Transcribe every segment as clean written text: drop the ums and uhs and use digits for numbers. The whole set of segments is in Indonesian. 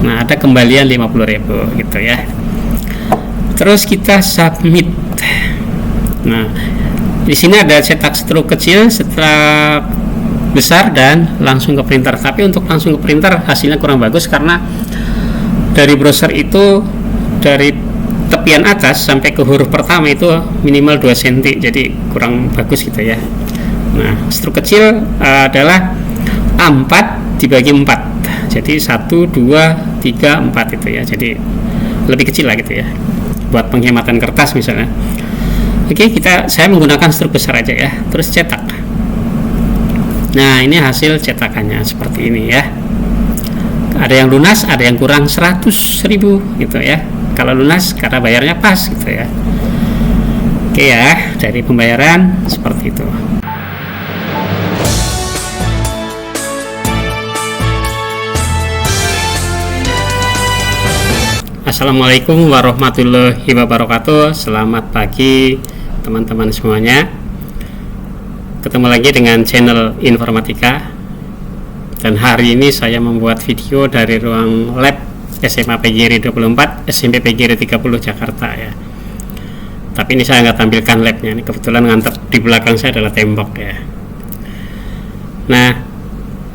Nah, ada kembalian 50.000 gitu ya. Terus kita submit. Nah, di sini ada cetak stroke kecil, setelah besar, dan langsung ke printer. Tapi untuk langsung ke printer hasilnya kurang bagus karena dari browser itu dari tepian atas sampai ke huruf pertama itu minimal 2 cm, jadi kurang bagus gitu ya. Nah, stroke kecil adalah A4 dibagi 4, jadi 1, 2, 3, 4 itu ya, jadi lebih kecil lah gitu ya, buat penghematan kertas misalnya. Oke, saya menggunakan stroke besar aja ya, terus cetak. Nah, ini hasil cetakannya seperti ini ya. Ada yang lunas, ada yang kurang 100.000 gitu ya. Kalau lunas karena bayarnya pas gitu ya. Oke ya, dari pembayaran seperti itu. Assalamualaikum warahmatullahi wabarakatuh. Selamat pagi teman-teman semuanya. Ketemu lagi dengan channel Informatika. Dan hari ini saya membuat video dari ruang lab SMA PGRI 24, SMP PGRI 30 Jakarta ya. Tapi ini saya nggak tampilkan labnya, ini kebetulan ngantep di belakang saya adalah tembok ya. Nah,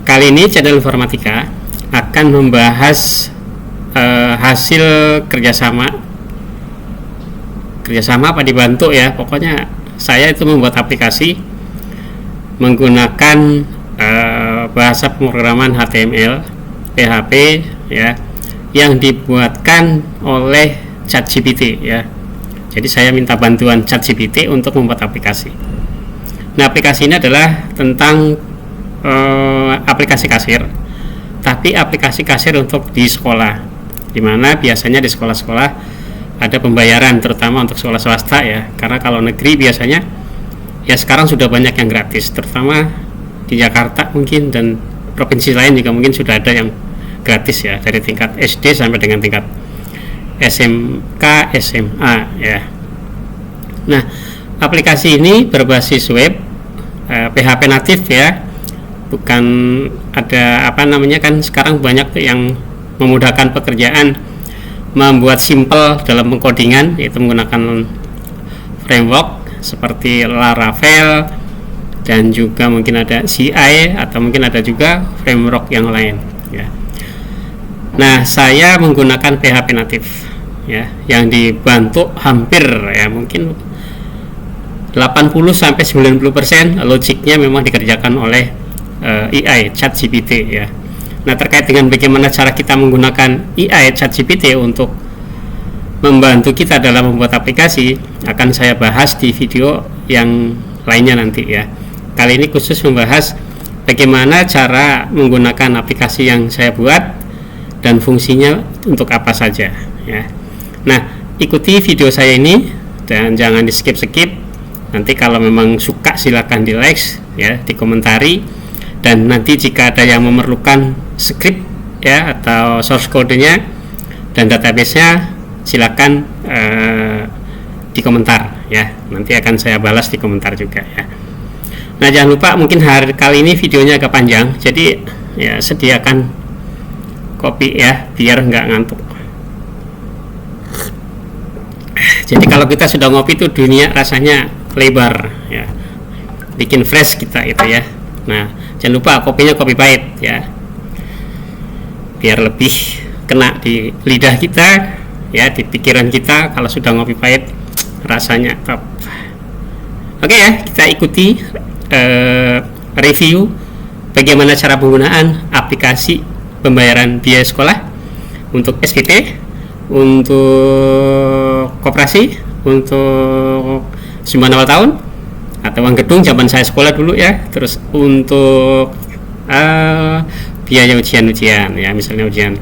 kali ini channel Informatika akan membahas hasil kerjasama apa dibantu ya, pokoknya saya itu membuat aplikasi menggunakan bahasa pemrograman HTML, PHP ya, yang dibuatkan oleh ChatGPT ya. Jadi saya minta bantuan ChatGPT untuk membuat aplikasi. Nah, aplikasi ini adalah tentang aplikasi kasir, tapi aplikasi kasir untuk di sekolah, dimana biasanya di sekolah-sekolah ada pembayaran, terutama untuk sekolah swasta ya, karena kalau negeri biasanya ya sekarang sudah banyak yang gratis, terutama di Jakarta mungkin, dan provinsi lain juga mungkin sudah ada yang gratis ya, dari tingkat SD sampai dengan tingkat SMK, SMA ya. Nah, aplikasi ini berbasis web, PHP natif ya, bukan ada kan sekarang banyak tuh yang memudahkan pekerjaan, membuat simple dalam pengkodingan, yaitu menggunakan framework seperti Laravel, dan juga mungkin ada CI, atau mungkin ada juga framework yang lain ya. Nah, saya menggunakan PHP natif ya, yang dibantu hampir ya mungkin 80-90% logiknya memang dikerjakan oleh AI ChatGPT ya. Nah, terkait dengan bagaimana cara kita menggunakan AI ChatGPT untuk membantu kita dalam membuat aplikasi, akan saya bahas di video yang lainnya nanti ya. Kali ini khusus membahas bagaimana cara menggunakan aplikasi yang saya buat dan fungsinya untuk apa saja ya. Nah, ikuti video saya ini dan jangan di skip-skip. Nanti kalau memang suka silahkan di like ya, di komentari, dan nanti jika ada yang memerlukan script ya atau source code-nya dan database-nya, silakan di komentar ya. Nanti akan saya balas di komentar juga ya. Nah, jangan lupa, mungkin hari kali ini videonya agak panjang, jadi ya sediakan kopi ya biar nggak ngantuk. Jadi kalau kita sudah ngopi tuh dunia rasanya lebar ya, bikin fresh kita itu ya. Nah, jangan lupa kopinya kopi pahit ya, biar lebih kena di lidah kita ya, di pikiran kita. Kalau sudah ngopi pahit rasanya top. Oke ya, kita ikuti review bagaimana cara penggunaan aplikasi pembayaran biaya sekolah untuk SPP, untuk koperasi, untuk sumbangan awal tahun atau uang gedung zaman saya sekolah dulu ya. Terus untuk biaya ujian-ujian ya, misalnya ujian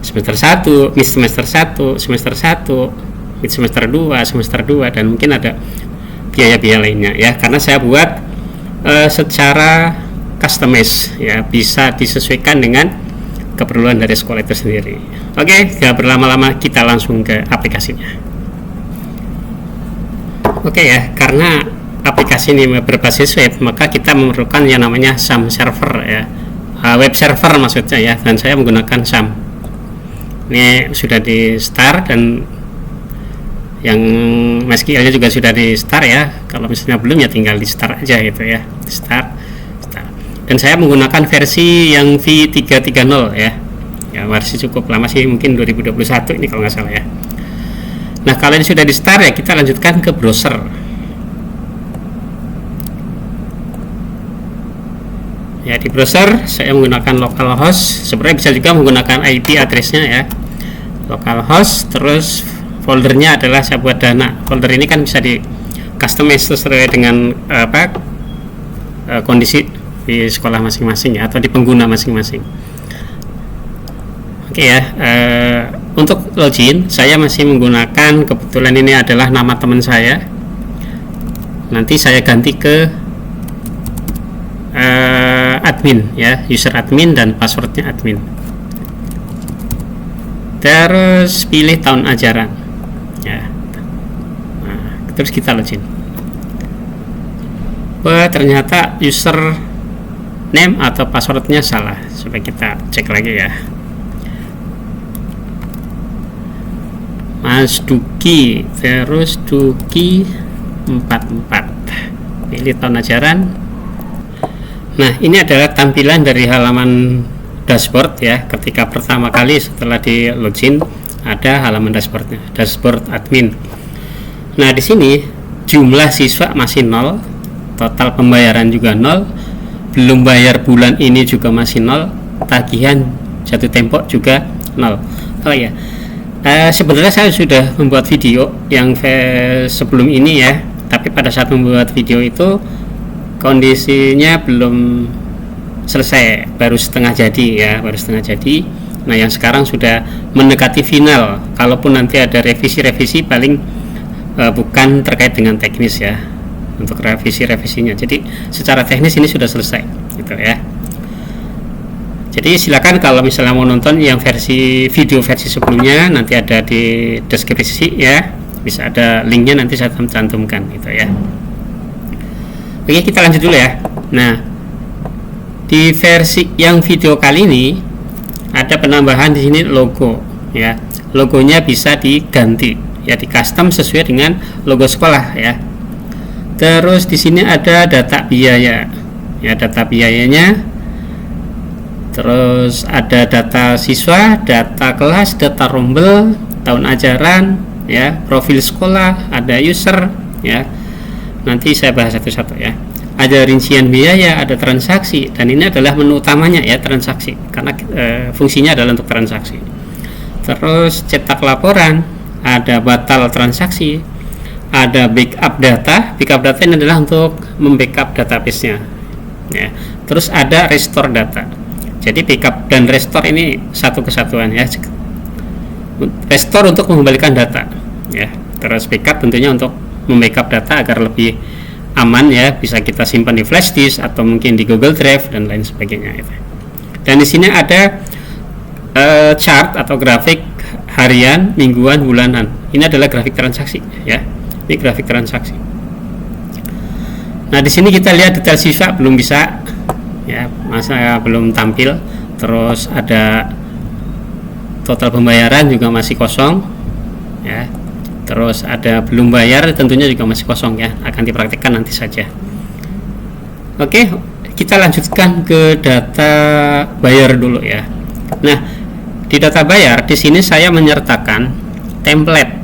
semester 1, mid semester 1, semester 1, mid semester 2, semester 2, dan mungkin ada biaya-biaya lainnya ya, karena saya buat secara customize ya, bisa disesuaikan dengan keperluan dari sekolah itu sendiri. Oke, gak berlama-lama, kita langsung ke aplikasinya. Oke ya, karena aplikasi ini berbasis web, maka kita memerlukan yang namanya SAM server ya, web server maksudnya ya, dan saya menggunakan SAM. Ini sudah di start, dan yang MySQL nya juga sudah di start ya. Kalau misalnya belum, ya tinggal di start aja gitu ya, di start. Dan saya menggunakan versi yang v330 ya. Ya, versi cukup lama sih, mungkin 2021 ini kalau nggak salah ya. Nah, kalau ini sudah di start, ya kita lanjutkan ke browser. Ya, di browser saya menggunakan localhost. Sebenarnya bisa juga menggunakan IP address-nya ya. Localhost, terus foldernya adalah saya buat Dana. Folder ini kan bisa di customize sesuai dengan kondisi di sekolah masing-masing ya, atau di pengguna masing-masing. Oke ya, untuk login saya masih menggunakan, kebetulan ini adalah nama teman saya. Nanti saya ganti ke admin ya, user admin dan passwordnya admin. Terus pilih tahun ajaran ya. Nah, terus kita login. Ternyata user name atau passwordnya salah. Coba kita cek lagi ya. Mas Duki, terus Duki 44. Pilih tahun ajaran. Nah, ini adalah tampilan dari halaman dashboard ya. Ketika pertama kali setelah di login, ada halaman dashboardnya, dashboard admin. Nah, di sini jumlah siswa masih 0, total pembayaran juga 0, belum bayar bulan ini juga masih 0, tagihan jatuh tempo juga 0. Oh ya, sebenarnya saya sudah membuat video yang sebelum ini ya, tapi pada saat membuat video itu kondisinya belum selesai, baru setengah jadi ya, baru setengah jadi. Nah, yang sekarang sudah mendekati final. Kalaupun nanti ada revisi-revisi, paling bukan terkait dengan teknis ya, untuk revisinya. Jadi secara teknis ini sudah selesai gitu ya. Jadi silakan kalau misalnya mau nonton yang versi video versi sebelumnya, nanti ada di deskripsi ya, bisa ada linknya, nanti saya cantumkan gitu ya. Oke, kita lanjut dulu ya. Nah, di versi yang video kali ini ada penambahan di sini logo ya. Logonya bisa diganti ya, di custom sesuai dengan logo sekolah ya. Terus di sini ada data biaya ya, data biayanya. Terus ada data siswa, data kelas, data rombel, tahun ajaran ya, profil sekolah, ada user ya. Nanti saya bahas satu-satu ya. Ada rincian biaya, ada transaksi, dan ini adalah menu utamanya ya, transaksi, karena fungsinya adalah untuk transaksi. Terus cetak laporan, ada batal transaksi, ada backup data. Backup data ini adalah untuk membackup database-nya ya. Terus ada restore data. Jadi backup dan restore ini satu kesatuan ya. Restore untuk mengembalikan data ya. Terus backup tentunya untuk membackup data agar lebih aman ya, bisa kita simpan di flash disk atau mungkin di Google Drive dan lain sebagainya gitu. Dan di sini ada chart atau grafik harian, mingguan, bulanan. Ini adalah grafik transaksi ya. Ini grafik transaksi. Nah, di sini kita lihat detail siswa belum bisa ya, masa belum tampil. Terus ada total pembayaran juga masih kosong ya. Terus ada belum bayar, tentunya juga masih kosong ya, akan dipraktikkan nanti saja. Oke, kita lanjutkan ke data bayar dulu ya. Nah, di data bayar di sini saya menyertakan template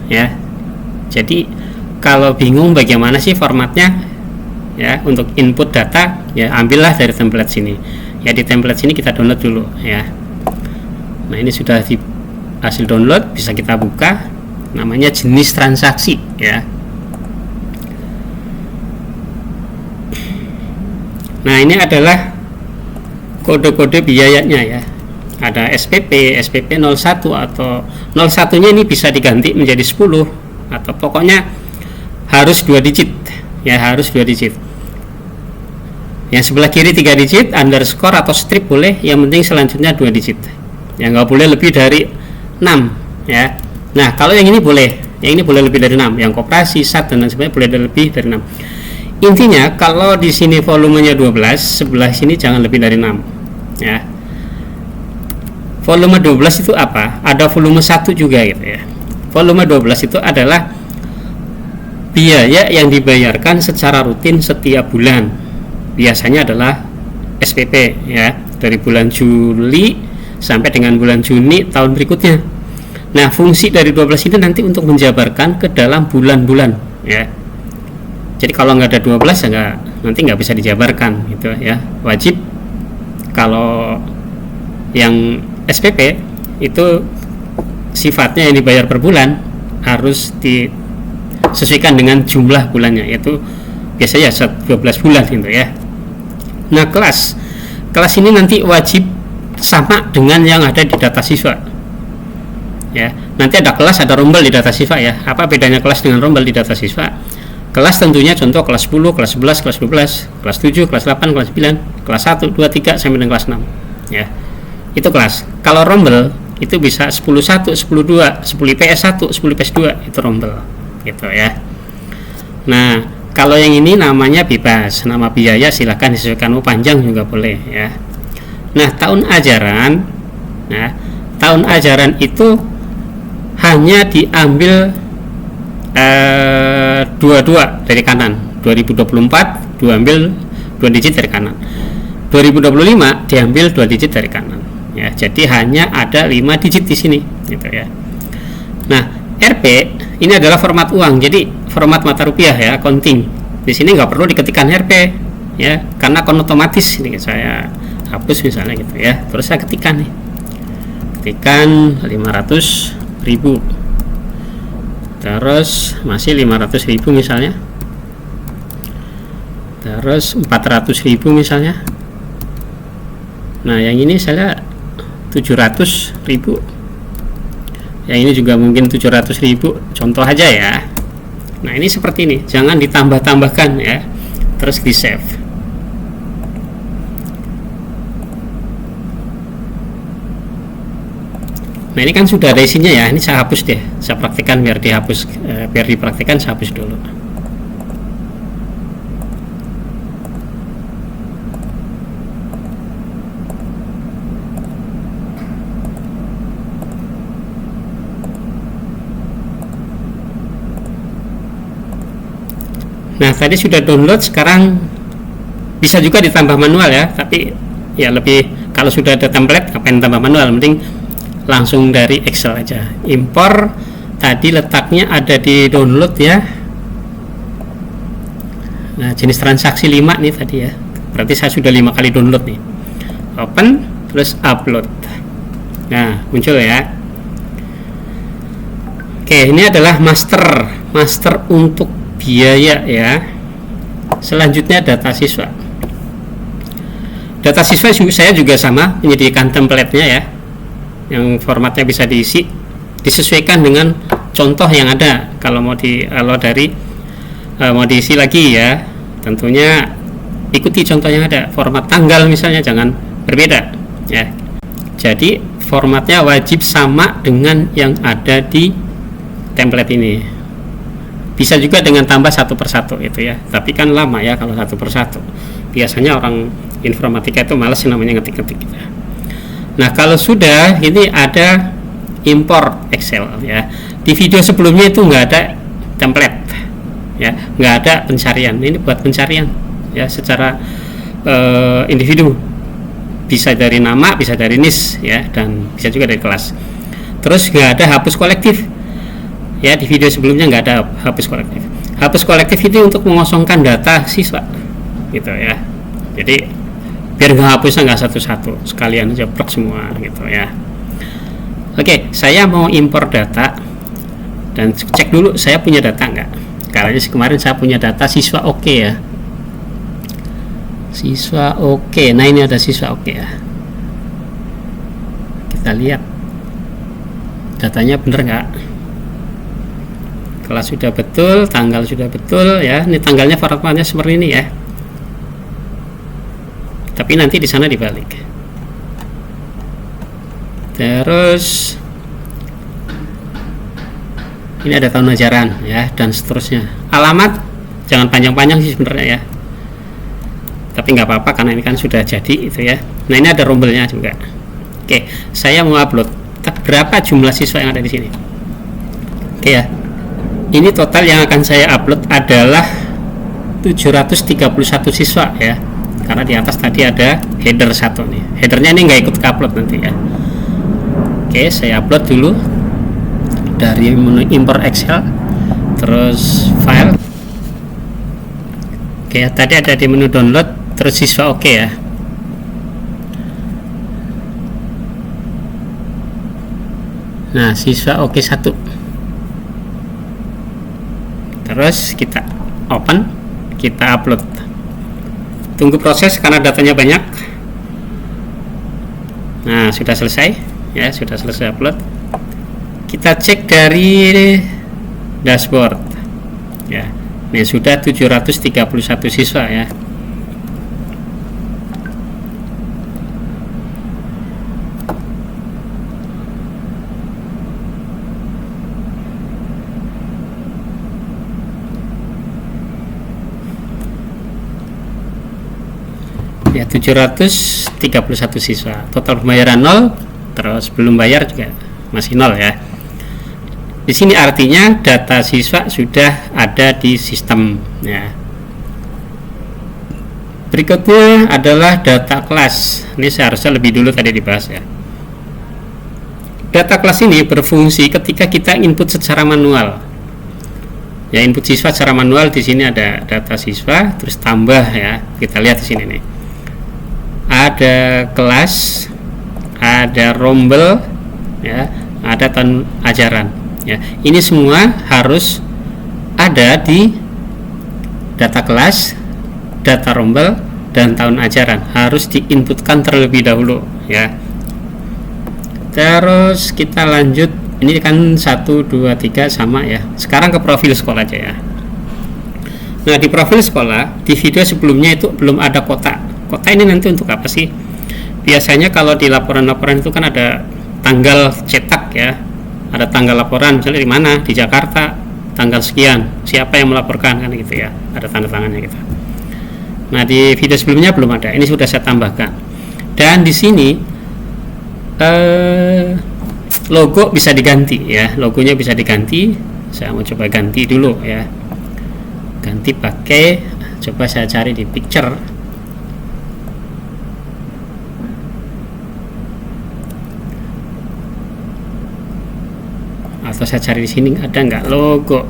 ya. Jadi kalau bingung bagaimana sih formatnya ya untuk input data, ya ambillah dari template sini. Ya, di template sini kita download dulu ya. Nah, ini sudah di hasil download, bisa kita buka. Namanya jenis transaksi ya. Nah, ini adalah kode-kode biayanya ya. Ada SPP, SPP 01 atau 01-nya ini bisa diganti menjadi 10 atau pokoknya harus 2 digit ya, harus 2 digit. Yang sebelah kiri 3 digit, underscore atau strip boleh, yang penting selanjutnya 2 digit. Ya, nggak boleh lebih dari 6 ya. Nah, kalau yang ini boleh, yang ini boleh lebih dari 6, yang koperasi, SAT dan lain sebagainya boleh lebih dari 6. Intinya kalau di sini volumenya 12, sebelah sini jangan lebih dari 6 ya. volume 12 itu apa? Ada volume 1 juga gitu ya. Volume 12 itu adalah biaya yang dibayarkan secara rutin setiap bulan. Biasanya adalah SPP ya, dari bulan Juli sampai dengan bulan Juni tahun berikutnya. Nah, fungsi dari 12 ini nanti untuk menjabarkan ke dalam bulan-bulan ya. Jadi kalau nggak ada 12 ya nanti nggak bisa dijabarkan gitu ya. Wajib kalau yang SPP itu sifatnya yang dibayar per bulan harus disesuaikan dengan jumlah bulannya, yaitu biasanya 12 bulan gitu ya. Nah, kelas ini nanti wajib sama dengan yang ada di data siswa ya. Nanti ada kelas, ada rombel di data siswa ya. Apa bedanya kelas dengan rombel di data siswa? Kelas tentunya contoh kelas 10, kelas 11, kelas 12, kelas 7, kelas 8, kelas 9, kelas 1, 2, 3 sampai dengan kelas 6 ya. Itu kelas. Kalau rombel itu bisa 10.1, 10.2, 10 IPS 1, 10 IPS 2, itu rombel gitu ya. Nah, kalau yang ini namanya bebas, nama biaya silahkan disesuaikan, mau panjang juga boleh ya. Nah, tahun ajaran itu hanya diambil dua dari kanan. 2024 diambil 2 digit dari kanan, 2025 diambil 2 digit dari kanan ya. Jadi hanya ada 5 digit di sini gitu ya. Nah, RP ini adalah format uang, jadi format mata rupiah ya, accounting. Di sini nggak perlu diketikkan RP ya, karena otomatis. Ini saya hapus misalnya gitu ya, terus saya ketikkan 500.000, terus masih 500.000 misalnya, terus 400.000 misalnya. Nah, yang ini saya 700.000, yang ini juga mungkin 700.000, contoh aja ya. Nah, ini seperti ini, jangan ditambah-tambahkan ya, terus di save. Nah, ini kan sudah ada isinya ya. Ini saya hapus deh, saya praktikkan biar dihapus, biar dipraktikkan saya hapus dulu. Nah, tadi sudah download, sekarang bisa juga ditambah manual ya, tapi ya lebih, kalau sudah ada template ngapain tambah manual, mending langsung dari Excel aja. Impor tadi letaknya ada di download ya. Nah, jenis transaksi 5 nih tadi ya, berarti saya sudah 5 kali download nih. Open terus upload. Nah, muncul ya. Oke, ini adalah master untuk biaya ya. Selanjutnya data siswa. Data siswa saya juga sama, menyediakan template-nya ya, yang formatnya bisa diisi, disesuaikan dengan contoh yang ada. Kalau mau mau diisi lagi ya, tentunya ikuti contoh yang ada. Format tanggal misalnya jangan berbeda ya. Jadi formatnya wajib sama dengan yang ada di template ini. Bisa juga dengan tambah satu persatu itu ya, tapi kan lama ya kalau satu persatu. Biasanya orang informatika itu malas namanya ngetik-ngetik gitu. Nah, kalau sudah, ini ada impor Excel ya. Di video sebelumnya itu nggak ada template ya, nggak ada pencarian. Ini buat pencarian ya secara individu, bisa dari nama, bisa dari NIS ya, dan bisa juga dari kelas. Terus nggak ada hapus kolektif ya, di video sebelumnya nggak ada hapus kolektif. Hapus kolektif itu untuk mengosongkan data siswa gitu ya. Jadi biar nggak hapusnya nggak satu-satu, sekalian aja plug semua gitu ya. Oke, saya mau impor data dan cek dulu saya punya data nggak. Karena kemarin saya punya data siswa oke ya, siswa oke. Nah, ini ada siswa oke ya, kita lihat datanya bener nggak. Kelas sudah betul, tanggal sudah betul ya. Ini tanggalnya formatnya seperti ini ya, tapi nanti di sana dibalik. Terus ini ada tahun ajaran ya, dan seterusnya. Alamat jangan panjang-panjang sih sebenarnya ya, tapi nggak apa-apa karena ini kan sudah jadi itu ya. Nah, ini ada rombelnya juga. Oke, saya mau upload. Berapa jumlah siswa yang ada di sini? Oke ya. Ini total yang akan saya upload adalah 731 siswa ya. Karena di atas tadi ada header satu nih. Headernya ini nggak ikut upload nanti ya. Oke, saya upload dulu dari menu import Excel, terus file. Oke, tadi ada di menu download, terus siswa oke ya. Nah, siswa oke satu. Terus kita open, kita upload. Tunggu proses karena datanya banyak. Nah, sudah selesai ya, sudah selesai upload. Kita cek dari dashboard ya. Ini sudah 731 siswa ya. Ya, 731 siswa. Total pembayaran 0, terus belum bayar juga masih 0 ya. Di sini artinya data siswa sudah ada di sistem ya. Berikutnya adalah data kelas. Ini seharusnya lebih dulu tadi dibahas ya. Data kelas ini berfungsi ketika kita input secara manual. Ya, input siswa secara manual. Di sini ada data siswa, terus tambah ya. Kita lihat di sini nih. Ada kelas, ada rombel, ya, ada tahun ajaran. Ya, ini semua harus ada di data kelas, data rombel, dan tahun ajaran. Harus diinputkan terlebih dahulu, ya. Terus kita lanjut. Ini kan 1, 2, 3 sama ya. Sekarang ke profil sekolah aja ya. Nah, di profil sekolah di video sebelumnya itu belum ada kotak. Kotak ini nanti untuk apa sih? Biasanya kalau di laporan-laporan itu kan ada tanggal cetak ya, ada tanggal laporan misalnya di mana, di Jakarta, tanggal sekian, siapa yang melaporkan kan gitu ya, ada tanda tangannya gitu. Nah, di video sebelumnya belum ada, ini sudah saya tambahkan. Dan di sini logo bisa diganti ya, logonya bisa diganti. Saya mau coba ganti dulu ya, ganti pakai, coba saya cari di picture. Atau saya cari di sini ada nggak logo.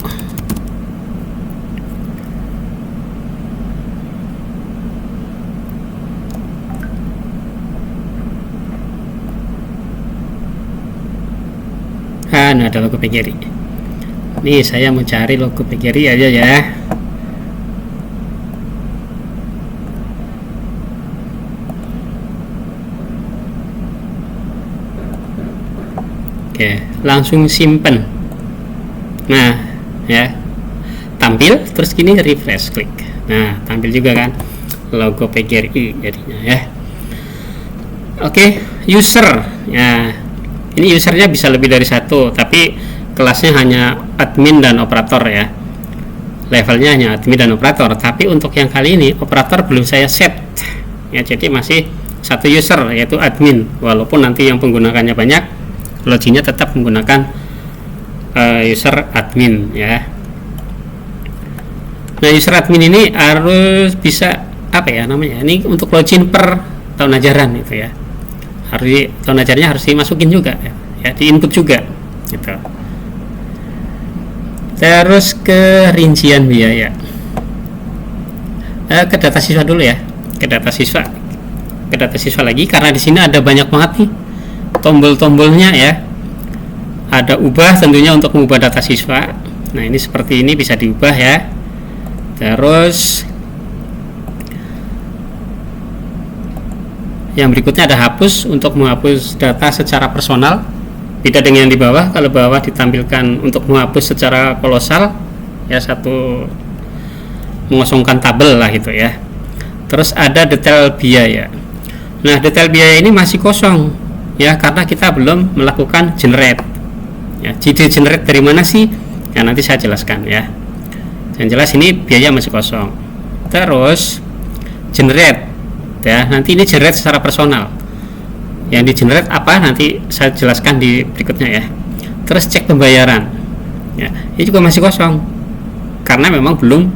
Nah, ada logo PGRI. Nih, saya mau cari logo PGRI aja ya. Oke, langsung simpen. Nah, ya, tampil. Terus gini refresh, klik. Nah, tampil juga kan logo PGRI jadinya ya. Oke, user. Ya, ini usernya bisa lebih dari satu, tapi kelasnya hanya admin dan operator ya. Levelnya hanya admin dan operator. Tapi untuk yang kali ini operator belum saya set. Ya, jadi masih satu user yaitu admin. Walaupun nanti yang penggunakannya banyak, loginnya tetap menggunakan user admin ya. Nah, user admin ini harus bisa apa ya namanya? Ini untuk login per tahun ajaran itu ya. Harus tahun ajarnya harus dimasukin juga ya, di input juga gitu. Terus ke rincian biaya. Ke data siswa dulu ya. Ke data siswa lagi karena di sini ada banyak banget nih tombol-tombolnya ya. Ada ubah tentunya untuk mengubah data siswa. Nah, ini seperti ini bisa diubah ya. Terus yang berikutnya ada hapus untuk menghapus data secara personal. Beda dengan yang di bawah. Kalau bawah ditampilkan untuk menghapus secara kolosal ya, satu mengosongkan tabel lah gitu ya. Terus ada detail biaya. Nah, detail biaya ini masih kosong ya, karena kita belum melakukan generate ya. Jadi generate dari mana sih ya, nanti saya jelaskan ya. Yang jelas ini biaya masih kosong. Terus generate ya, nanti ini generate secara personal. Yang di generate apa nanti saya jelaskan di berikutnya ya. Terus cek pembayaran ya, ini juga masih kosong karena memang belum,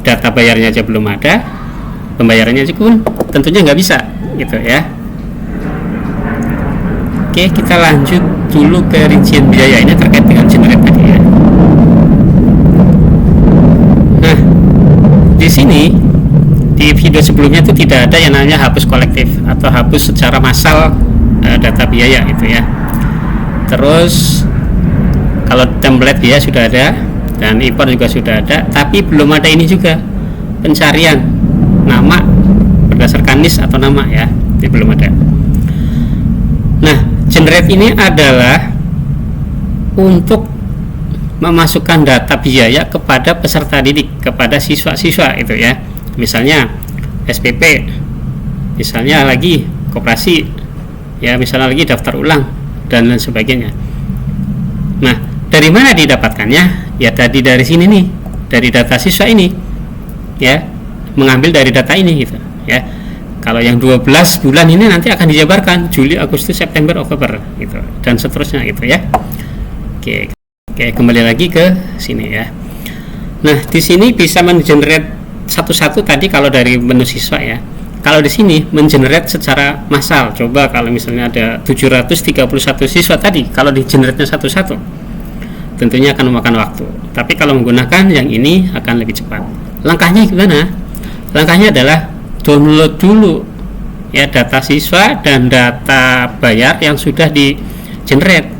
data bayarnya aja belum ada, pembayarannya juga pun tentunya nggak bisa gitu ya. Oke, kita lanjut dulu ke rincian biaya, ini terkait dengan generate tadi ya. Nah, di sini di video sebelumnya itu tidak ada yang namanya hapus kolektif atau hapus secara massal data biaya gitu ya. Terus kalau template biaya sudah ada dan import juga sudah ada, tapi belum ada ini juga, pencarian nama berdasarkan NIS atau nama ya, itu belum ada. Nah, generate ini adalah untuk memasukkan data biaya kepada peserta didik, kepada siswa-siswa itu ya. Misalnya SPP, misalnya lagi koperasi ya, misalnya lagi daftar ulang dan lain sebagainya. Nah, dari mana didapatkannya? Ya tadi dari sini nih, dari data siswa ini ya, mengambil dari data ini gitu ya. Kalau yang 12 bulan ini nanti akan dijabarkan Juli, Agustus, September, Oktober gitu dan seterusnya gitu ya. Oke, kembali lagi ke sini ya. Nah, di sini bisa mengenerate satu-satu tadi kalau dari menu siswa ya. Kalau di sini mengenerate secara massal. Coba kalau misalnya ada 731 siswa tadi, kalau di-generate-nya satu-satu, tentunya akan memakan waktu. Tapi kalau menggunakan yang ini akan lebih cepat. Langkahnya gimana? Langkahnya adalah download dulu ya data siswa dan data bayar yang sudah di-generate.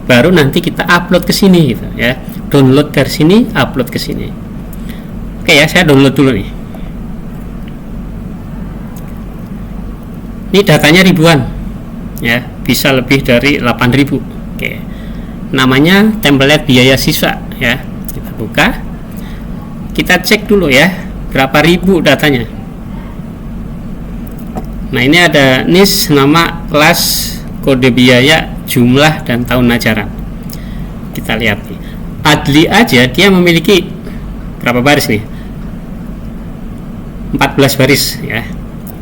Baru nanti kita upload ke sini gitu ya. Download dari sini, upload ke sini. Oke ya, saya download dulu nih. Ini datanya ribuan ya, bisa lebih dari 8.000. Oke. Namanya template biaya siswa ya. Kita buka. Kita cek dulu ya, berapa ribu datanya. Nah, ini ada NIS, nama, kelas, kode biaya, jumlah dan tahun ajaran. Kita lihat nih. Adli aja dia memiliki berapa baris nih? 14 baris ya.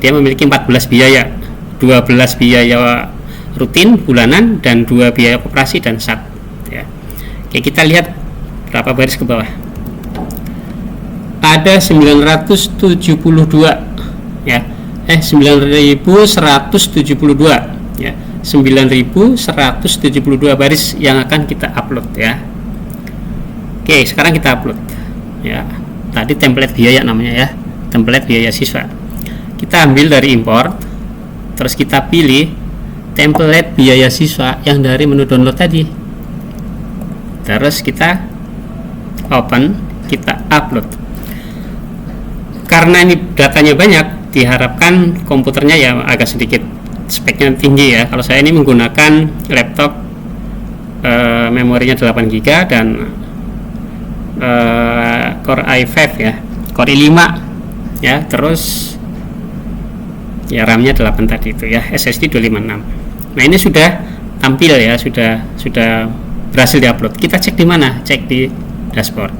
Dia memiliki 14 biaya, 12 biaya rutin bulanan dan 2 biaya koperasi dan SAT ya. Oke, kita lihat berapa baris ke bawah. Ada 972 ya. 9.172 ya. 9.172 baris yang akan kita upload ya. Oke, sekarang kita upload ya. Tadi template biaya namanya ya, template biaya siswa. Kita ambil dari import, terus kita pilih template biaya siswa yang dari menu download tadi. Terus kita open, kita upload. Karena ini datanya banyak, diharapkan komputernya ya agak sedikit speknya tinggi ya. Kalau saya ini menggunakan laptop memorinya 8 GB dan Core i5 ya, Core i5 ya, terus ya RAM-nya 8 tadi itu ya, SSD 256. Nah, ini sudah tampil ya, sudah berhasil diupload. Kita cek di mana? Cek di dashboard.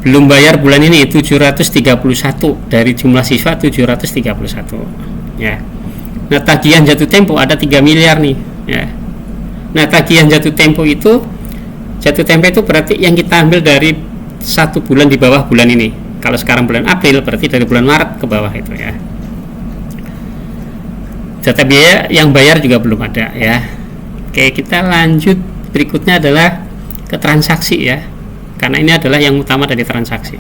Belum bayar bulan ini 731 dari jumlah siswa 731 ya. Nah, tagihan jatuh tempo ada 3 miliar nih ya. Nah, tagihan jatuh tempo itu berarti yang kita ambil dari 1 bulan di bawah bulan ini. Kalau sekarang bulan April berarti dari bulan Maret ke bawah itu ya. Data biaya yang bayar juga belum ada ya. Oke, kita lanjut. Berikutnya adalah ke transaksi ya, karena ini adalah yang utama dari transaksi.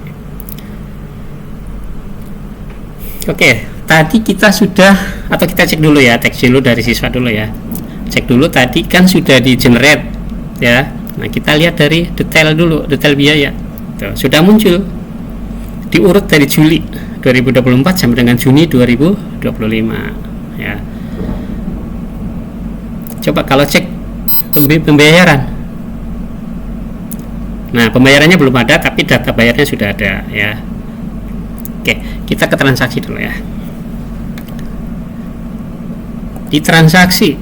Oke, tadi kita sudah, atau kita cek dulu ya, teks dulu dari siswa dulu ya. Cek dulu tadi kan sudah di generate ya. Nah, kita lihat dari detail dulu, detail biaya. Tuh, sudah muncul. Diurut dari Juli 2024 sampai dengan Juni 2025 ya. Coba kalau cek pembayaran. Nah, pembayarannya belum ada, tapi data bayarnya sudah ada ya. Oke, kita ke transaksi dulu ya. Di transaksi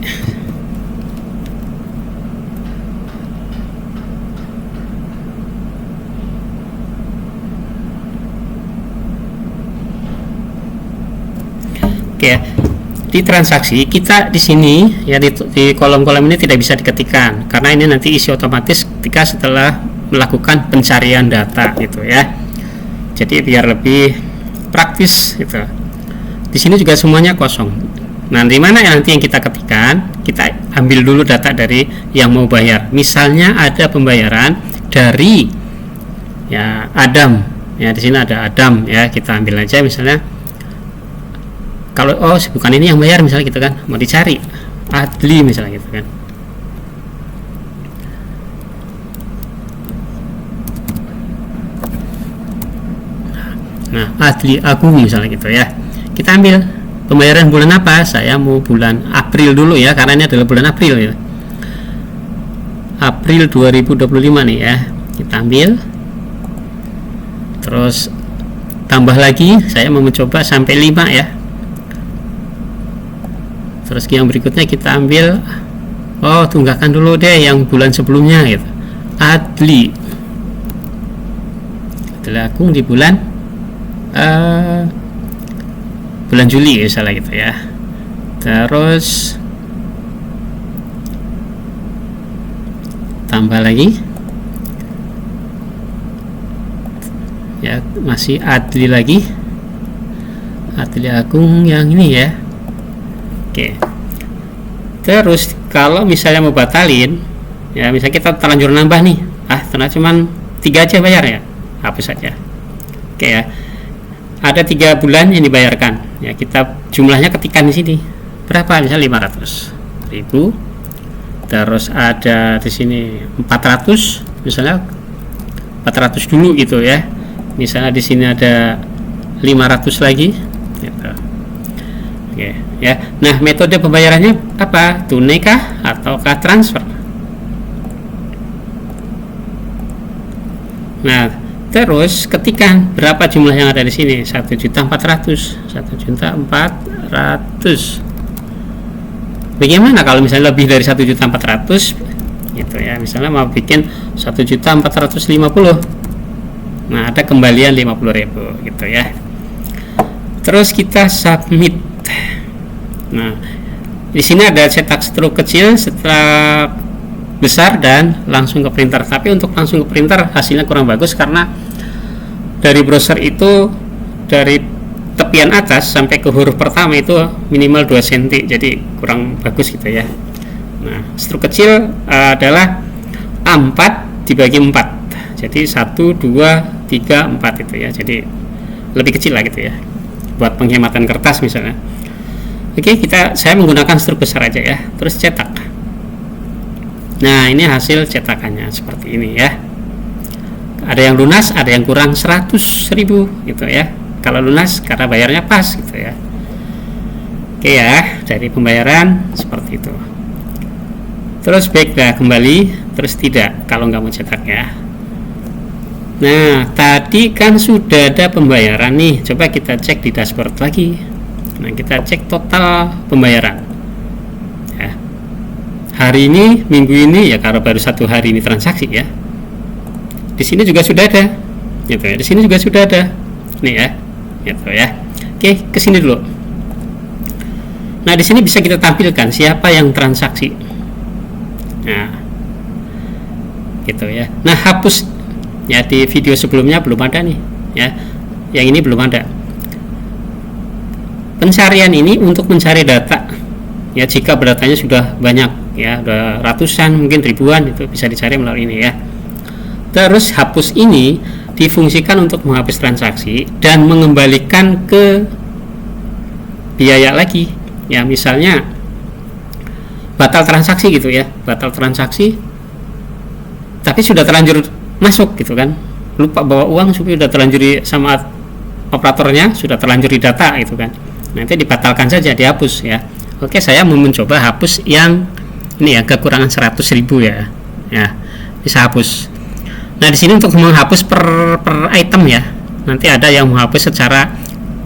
oke, di transaksi kita di sini ya, di kolom-kolom ini tidak bisa diketikkan karena ini nanti isi otomatis ketika setelah melakukan pencarian data gitu ya. Jadi biar lebih praktis gitu. Di sini juga semuanya kosong. Nah, di mana yang nanti yang kita ketikkan, kita ambil dulu data dari yang mau bayar. Misalnya ada pembayaran dari ya Adam. Ya, di sini ada Adam ya, kita ambil aja misalnya. Kalau bukan ini yang bayar misalnya gitu kan, mau dicari Adli misalnya gitu kan. Nah, Adli Agung misalnya gitu ya. Kita ambil pembayaran bulan apa? Saya mau bulan April dulu ya, karena ini adalah bulan April ya. April 2025 nih ya. Kita ambil. Terus tambah lagi, saya mau mencoba sampai 5 ya. Terus yang berikutnya kita ambil, tunggakan dulu deh yang bulan sebelumnya gitu. Adli Agung di bulan Juli misalnya gitu ya. Terus tambah lagi ya, masih Adli lagi, Adli Agung yang ini ya. Oke. Terus kalau misalnya mau batalin ya, misalnya kita terlanjur nambah nih, ternyata cuman 3 aja bayar ya, hapus saja. Oke ya, ada 3 bulan yang dibayarkan ya, kita jumlahnya ketikkan di sini berapa, misalnya 500.000. Terus ada di sini 400, misalnya 400 dulu gitu ya. Misalnya di sini ada 500 lagi gitu. Oke ya. Nah, metode pembayarannya apa? Tunai kah ataukah transfer? Nah, terus ketikkan berapa jumlah yang ada di sini, 1.400.000, 1.400.000. Bagaimana kalau misalnya lebih dari 1.400.000 gitu ya, misalnya mau bikin 1.450.000. Nah, ada kembalian 50.000 gitu ya. Terus kita submit. Nah, di sini ada cetak struk kecil, setelah besar, dan langsung ke printer. Tapi untuk langsung ke printer hasilnya kurang bagus karena dari browser itu dari tepian atas sampai ke huruf pertama itu minimal 2 cm, jadi kurang bagus gitu ya. Nah, struk kecil adalah A4 dibagi 4. Jadi 1, 2, 3, 4 itu ya. Jadi lebih kecil lah gitu ya, buat penghematan kertas misalnya. Oke, saya menggunakan struk besar aja ya. Terus cetak. Nah, ini hasil cetakannya seperti ini ya. Ada yang lunas, ada yang kurang 100.000 gitu ya. Kalau lunas karena bayarnya pas gitu ya. Oke ya, dari pembayaran seperti itu. Terus back kembali, terus tidak kalau nggak mau cetak ya. Nah, tadi kan sudah ada pembayaran nih. Coba kita cek di dashboard lagi. Nah, kita cek total pembayaran ya. Hari ini, minggu ini ya, kalau baru 1 hari ini transaksi ya. Di sini juga sudah ada gitu ya. Di sini juga sudah ada nih ya, gitu ya. Oke, ke sini dulu. Nah, di sini bisa kita tampilkan siapa yang transaksi. Nah, gitu ya. Nah, hapus ya, di video sebelumnya belum ada nih ya. Yang ini belum ada. Pencarian ini untuk mencari data ya, jika datanya sudah banyak ya, udah ratusan mungkin ribuan, itu bisa dicari melalui ini ya. Terus hapus ini difungsikan untuk menghapus transaksi dan mengembalikan ke biaya lagi ya. Misalnya batal transaksi gitu ya, batal transaksi tapi sudah terlanjur masuk gitu kan, lupa bawa uang, sudah terlanjur sama operatornya, sudah terlanjur di data gitu kan. Nanti dibatalkan saja, dihapus ya. Oke, saya mau mencoba hapus yang ini ya, kekurangan 100.000 ya. Ya, bisa hapus. Nah, di sini untuk menghapus per item ya. Nanti ada yang menghapus secara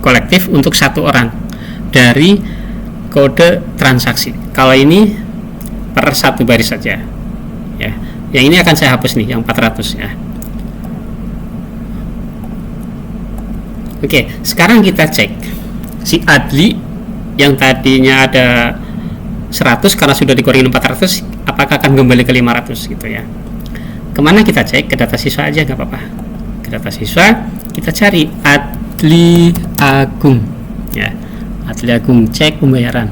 kolektif untuk 1 orang dari kode transaksi. Kalau ini per 1 baris saja. Ya. Yang ini akan saya hapus nih, yang 400 ya. Oke, sekarang kita cek si Adli yang tadinya ada 100 karena sudah dikurangi 400, apakah akan kembali ke 500 gitu ya. Kemana kita cek? Ke data siswa aja nggak apa-apa. Ke data siswa kita cari Adli Agung ya, Adli Agung, cek pembayaran.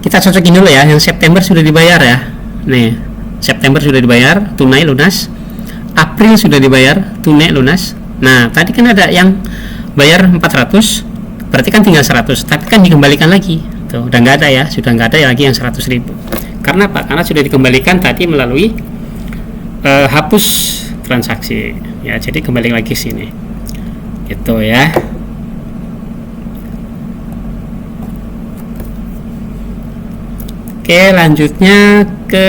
Kita cocokin dulu ya, yang September sudah dibayar ya. Nih, September sudah dibayar tunai lunas, April sudah dibayar tunai lunas. Nah, tadi kan ada yang bayar 400, berarti kan tinggal 100, tapi kan dikembalikan lagi. Tuh, udah nggak ada ya, sudah nggak ada lagi yang 100.000. Karena apa? Karena sudah dikembalikan tadi melalui hapus transaksi. Ya, jadi kembali lagi sini. Gitu ya. Oke, lanjutnya ke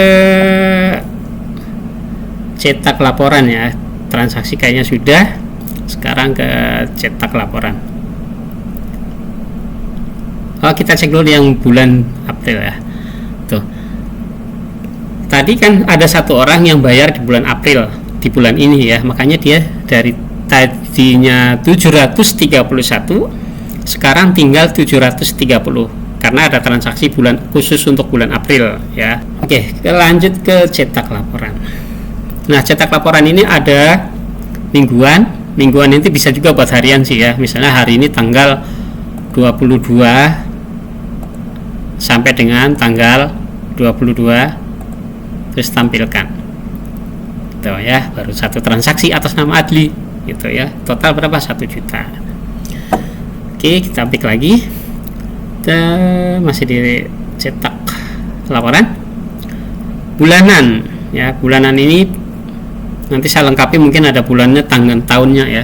cetak laporan ya. Transaksi kayaknya sudah. Sekarang ke cetak laporan. Oh, kita cek dulu yang bulan April ya. Tuh. Tadi kan ada satu orang yang bayar di bulan April, di bulan ini ya. Makanya dia dari tadinya 731 sekarang tinggal 730 karena ada transaksi bulan khusus untuk bulan April ya. Oke, lanjut ke cetak laporan. Nah, cetak laporan ini ada mingguan itu bisa juga buat harian sih ya. Misalnya hari ini tanggal 22 sampai dengan tanggal 22 terus tampilkan gitu ya, baru satu transaksi atas nama Adli gitu ya. Total berapa? 1 juta. Oke, kita klik lagi. Masih di cetak laporan bulanan ya. Bulanan ini nanti saya lengkapi, mungkin ada bulannya, tanggal, tahunnya ya.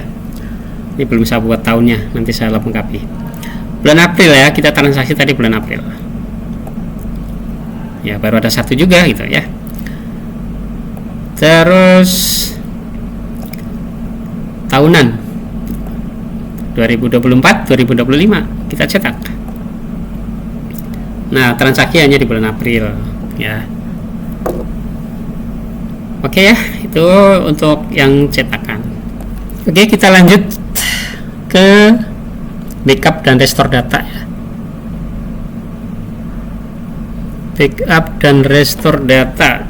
Ini belum saya buat tahunnya, nanti saya lengkapi. Bulan April ya, kita transaksi tadi bulan April ya, baru ada 1 juga gitu ya. Terus tahunan 2024 2025 kita cetak. Nah, transaksi hanya di bulan April ya. Oke ya, itu untuk yang cetakan. Oke, kita lanjut ke backup dan restore data ya. Backup dan restore data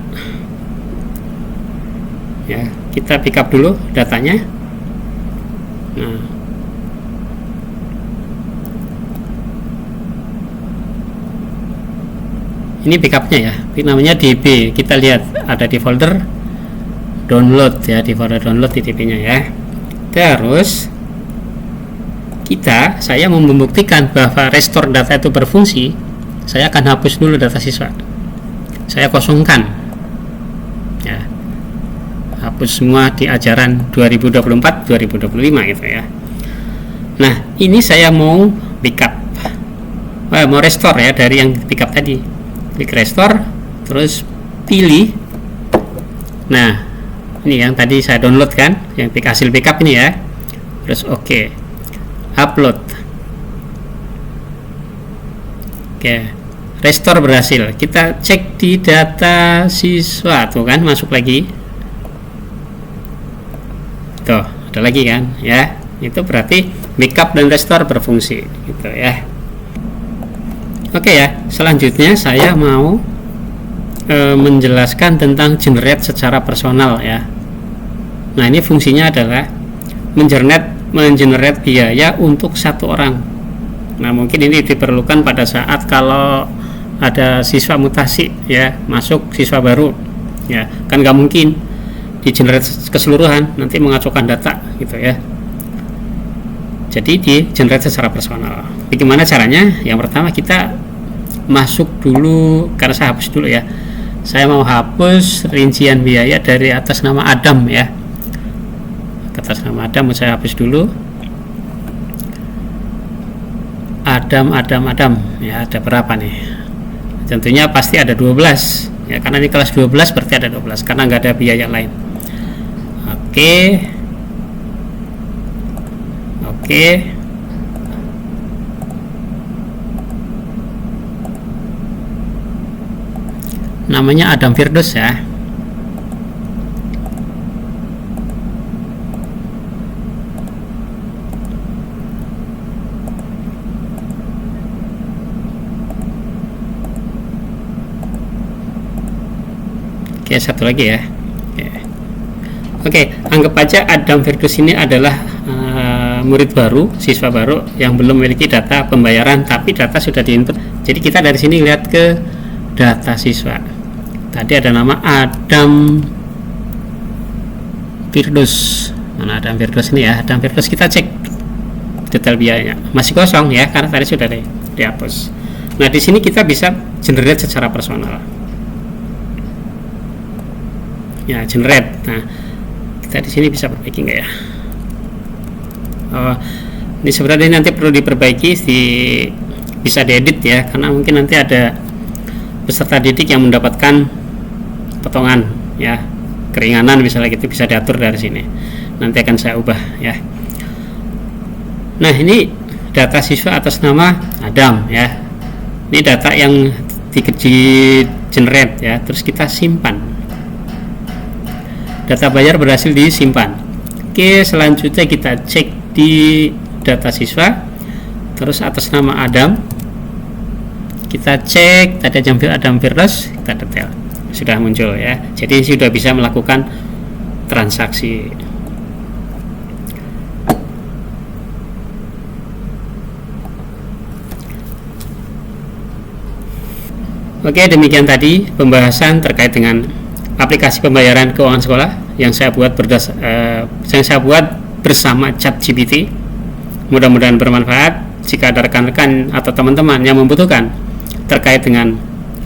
ya, kita backup dulu datanya. Nah, ini backupnya ya, namanya DB. Kita lihat ada di folder download ya, di folder download di DB nya ya. Terus saya mau membuktikan bahwa restore data itu berfungsi. Saya akan hapus dulu data siswa, saya kosongkan ya, hapus semua di ajaran 2024-2025 gitu ya. Nah, ini saya mau backup, mau restore ya dari yang backup tadi. Klik restore, terus pilih. Nah, ini yang tadi saya download kan, yang hasil backup ini ya. Terus oke, upload. Oke, restore berhasil. Kita cek di data siswa tuh kan, masuk lagi. Tuh, ada lagi kan ya. Itu berarti backup dan restore berfungsi gitu ya. Oke ya, selanjutnya saya mau menjelaskan tentang generate secara personal ya. Nah, ini fungsinya adalah mengenerate biaya untuk satu orang. Nah, mungkin ini diperlukan pada saat kalau ada siswa mutasi ya, masuk siswa baru ya, kan nggak mungkin di generate keseluruhan, nanti mengacaukan data gitu ya. Jadi di generate secara personal. Bagaimana caranya? Yang pertama kita masuk dulu, karena saya hapus dulu ya. Saya mau hapus rincian biaya dari atas nama Adam ya. Atas nama Adam saya hapus dulu. Adam ya, ada berapa nih? Tentunya pasti ada 12 ya, karena ini kelas 12 berarti ada 12 karena nggak ada biaya lain. Oke. Namanya Adam Firdaus ya. Oke, satu lagi ya. Oke, anggap aja Adam Firdaus ini adalah murid baru, siswa baru yang belum memiliki data pembayaran, tapi data sudah diinput. Jadi kita dari sini lihat ke data siswa. Tadi ada nama Adam Firdaus. Mana Adam Firdaus ini ya? Adam Firdaus, kita cek detail biayanya. Masih kosong ya, karena tadi sudah dihapus. Nah, di sini kita bisa generate secara personal. Ya, generate. Nah, kita di sini bisa perbaiki nggak ya? Oh, ini sebenarnya nanti perlu diperbaiki, bisa diedit ya, karena mungkin nanti ada peserta didik yang mendapatkan potongan ya, keringanan misalnya gitu, bisa diatur dari sini. Nanti akan saya ubah ya. Nah, ini data siswa atas nama Adam ya. Ini data yang di generate ya, terus kita simpan. Data bayar berhasil disimpan. Oke, selanjutnya kita cek di data siswa, terus atas nama Adam, kita cek tadi Adam Firdaus, kita detail, sudah muncul ya. Jadi sudah bisa melakukan transaksi. Oke, demikian tadi pembahasan terkait dengan aplikasi pembayaran keuangan sekolah yang saya buat bersama ChatGPT. Mudah-mudahan bermanfaat. Jika ada rekan-rekan atau teman-teman yang membutuhkan terkait dengan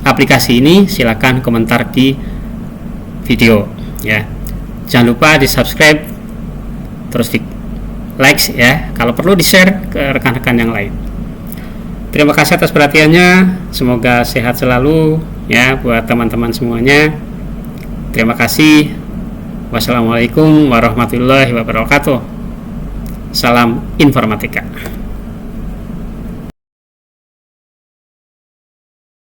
aplikasi ini, silakan komentar di video ya. Jangan lupa di subscribe, terus di like ya, kalau perlu di share ke rekan-rekan yang lain. Terima kasih atas perhatiannya, semoga sehat selalu ya buat teman-teman semuanya. Terima kasih. Wassalamualaikum warahmatullahi wabarakatuh. Salam informatika.